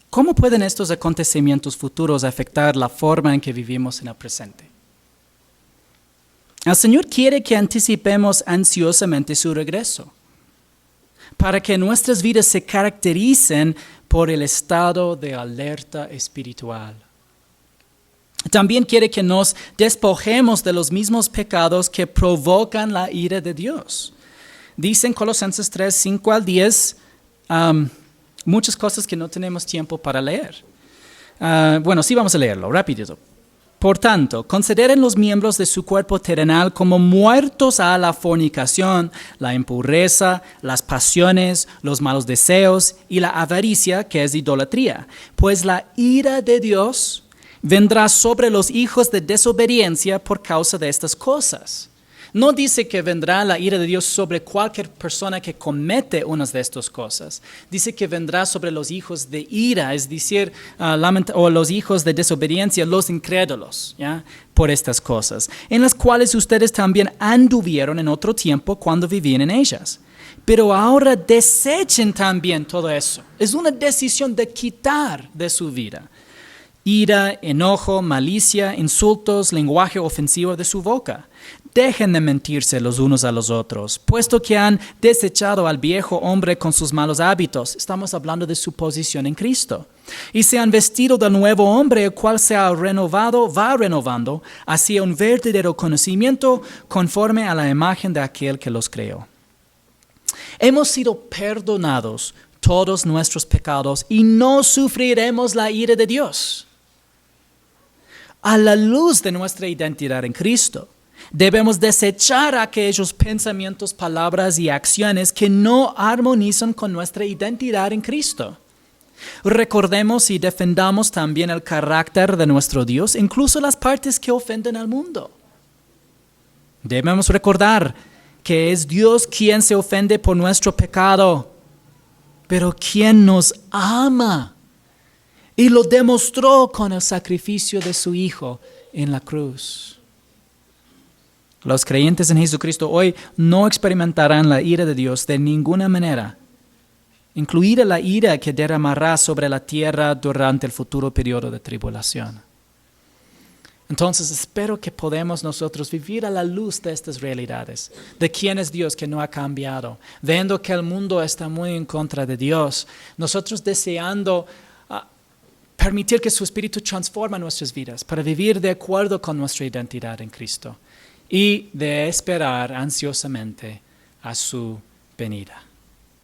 Speaker 1: ¿cómo pueden estos acontecimientos futuros afectar la forma en que vivimos en el presente? El Señor quiere que anticipemos ansiosamente su regreso, para que nuestras vidas se caractericen por el estado de alerta espiritual. También quiere que nos despojemos de los mismos pecados que provocan la ira de Dios. Dice en Colosenses 3, 5 al 10, muchas cosas que no tenemos tiempo para leer. Sí, vamos a leerlo, rápido. Por tanto, consideren los miembros de su cuerpo terrenal como muertos a la fornicación, la impureza, las pasiones, los malos deseos y la avaricia, que es idolatría. Pues la ira de Dios vendrá sobre los hijos de desobediencia por causa de estas cosas. No dice que vendrá la ira de Dios sobre cualquier persona que comete unas de estas cosas. Dice que vendrá sobre los hijos de ira, es decir, o los hijos de desobediencia, los incrédulos, por estas cosas, en las cuales ustedes también anduvieron en otro tiempo cuando vivían en ellas. Pero ahora desechen también todo eso. Es una decisión de quitar de su vida ira, enojo, malicia, insultos, lenguaje ofensivo de su boca. Dejen de mentirse los unos a los otros, puesto que han desechado al viejo hombre con sus malos hábitos. Estamos hablando de su posición en Cristo. Y se han vestido del nuevo hombre, el cual se ha renovado, va renovando, hacia un verdadero conocimiento conforme a la imagen de aquel que los creó. Hemos sido perdonados todos nuestros pecados y no sufriremos la ira de Dios. A la luz de nuestra identidad en Cristo, debemos desechar aquellos pensamientos, palabras y acciones que no armonizan con nuestra identidad en Cristo. Recordemos y defendamos también el carácter de nuestro Dios, incluso las partes que ofenden al mundo. Debemos recordar que es Dios quien se ofende por nuestro pecado, pero quien nos ama y lo demostró con el sacrificio de su Hijo en la cruz. Los creyentes en Jesucristo hoy no experimentarán la ira de Dios de ninguna manera, incluida la ira que derramará sobre la tierra durante el futuro periodo de tribulación. Entonces espero que podamos nosotros vivir a la luz de estas realidades, de quién es Dios que no ha cambiado, viendo que el mundo está muy en contra de Dios, nosotros deseando permitir que su Espíritu transforme nuestras vidas para vivir de acuerdo con nuestra identidad en Cristo y de esperar ansiosamente a su venida.